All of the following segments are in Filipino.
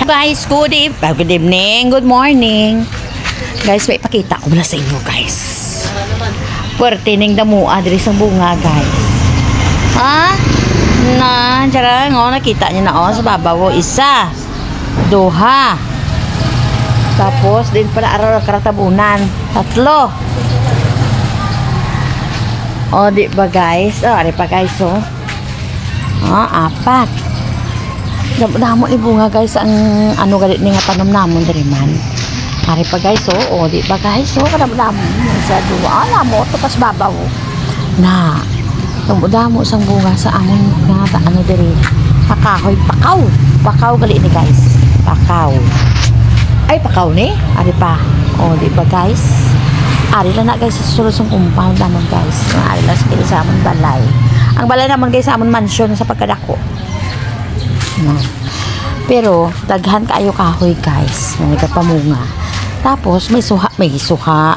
guys, good evening, good morning. Guys, may ipakita ko mula sa inyo guys. Puwerte ning damua diri sa bunga guys. Ha? Na, tara, nakita niyo na sa babaw isa, duha. Tapos din pala araw karatabunan, tatlo. Di ba guys? Ari pa guys apat. Damo ni bunga guys ang ano galit ni nga tanom namon diri man. Ari pa guys di ba guys kadamo sa duwa mo to pas babaw. Na damo sang bunga sa amon nga ano diri. Pakahoy pakaw gali ni guys. Pakaw ni ari pa. Di ba guys? Ari lang na guys sa sulod sang compound namon guys. Ari lang sa amon balay. Ang balay namon guys sa amon mansion sa pagkadako. Pero daghan kaayo kahoy guys na nagapamunga. Tapos may suha.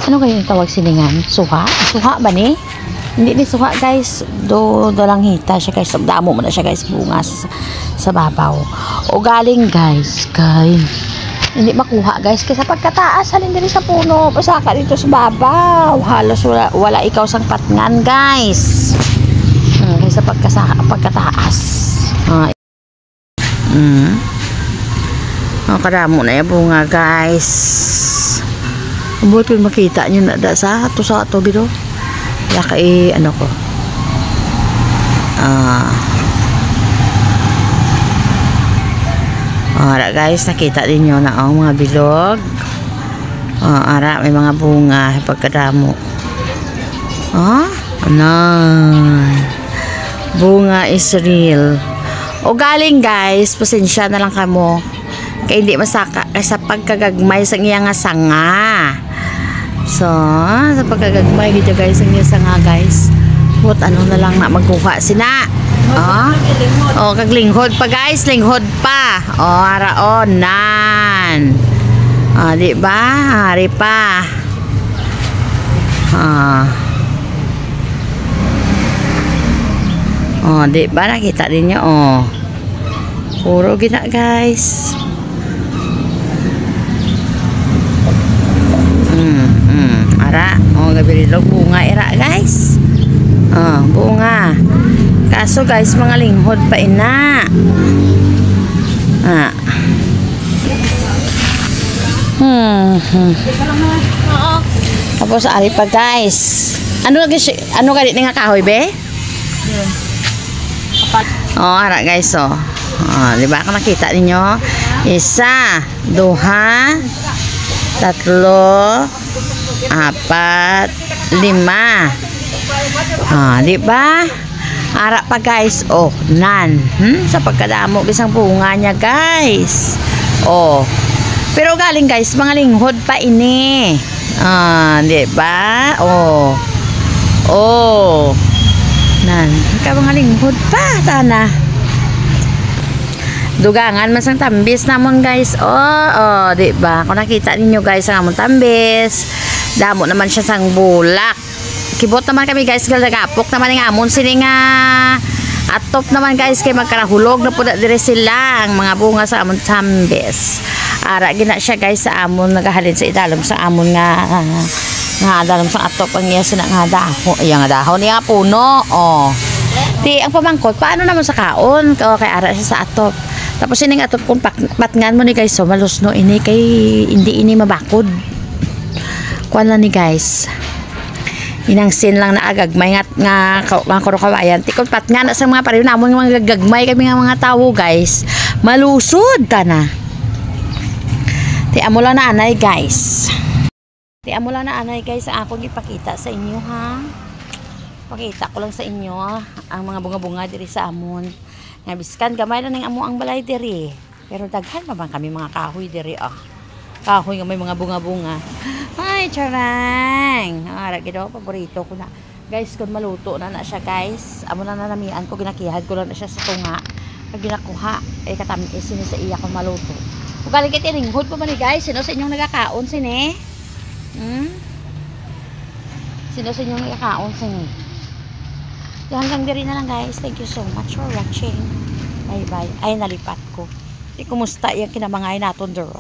Ano kayo yung tawag siningan? Suha ba ni? Hindi ni suha guys. Dalang hita siya guys. Damo mo na siya guys bunga sa babaw. O galing guys kay hindi makuha guys kasi sa pagkataas halin diri sa puno pasaka dito sa babaw. Halos wala ikaw sang patngan guys. Kaysa pagkataas. Kadamo na yung bunga guys. Buti makita nyo na sa ato biro. Kaya ano ko ara guys, nakita din nyo na mga bilog. Ara may mga bunga pagkadamo. Bunga is real. Galing guys, pasensya na lang kamo kaya hindi masaka sa pagkagagmay sa iya nga sanga. So sa pagkagagmay gito guys ang iya sanga guys. What ano na lang na magkuha sina. Kaglinghod pa guys, linghod pa. Araonan. Di ba? Hari pa. Di ba nakita din nyo puro gina guys. Ara gabirilog bunga ira guys. Bunga kaso guys mga linghod pa ina. Tapos ari pa guys. Ano galit nga kahoy be? Ara guys di ba nakita ninyo? Isa, duha, tatlo, apat, lima. Di ba? Ara pa guys nan. Sa pagkadamo bisang bunga niya guys. Pero galing guys mga linghod pa ini. Di ba? Nan, ka mga linghod pa tana. Dugangan man sang tambis namon guys. Di ba? Kung nakita ninyo guys ang amon tambis, damo naman siya sang bulak. Kibot naman kami guys, galagapok naman ng amon sini nga atop naman guys kay magkarahulog na pud dire sila ang mga bunga sa amon tambis. Ara gina siya guys sa amon nagahalin sa idalom sa amon nga dalom sa atop ang iya sina nga dahon. Iya nga dahon niya puno. Di ang pamangkot paano naman sa kaon kay ara siya sa atop. Tapos ining atop kung patngan mo ni guys malusno ini kay hindi ini mabakod. Kuan lang ni guys. Inangsin lang na agagmay nga kawayan. Tikon patngan sa mga pareho namon mga gagmay kami nga mga tawo guys. Malusod tana. Ti amo lang na anay guys. Ang akong ipakita sa inyo ha. Pakita ko lang sa inyo ang mga bunga-bunga diri sa amon. Nga biskan gamay lang ning amo ang balay diri. Pero daghan pa bang kami mga kahoy diri Kahoy nga may mga bunga-bunga. Ay, charang. Ara gid paborito ko na. Guys, kun maluto na siya guys. Amo na nanamian ko ginakihad ko lang na siya sa tunga. Pag ginakuha katami sini sa iya ko maluto. Ug galing kay tinghod pa man ni guys. Sino sa inyong nagakaon sini? Sino sa inyong nagakaon sini? Hanggang diri na lang guys. Thank you so much for watching. Bye bye. Ay nalipat ko. Di kumusta yung kinamangay naton duro.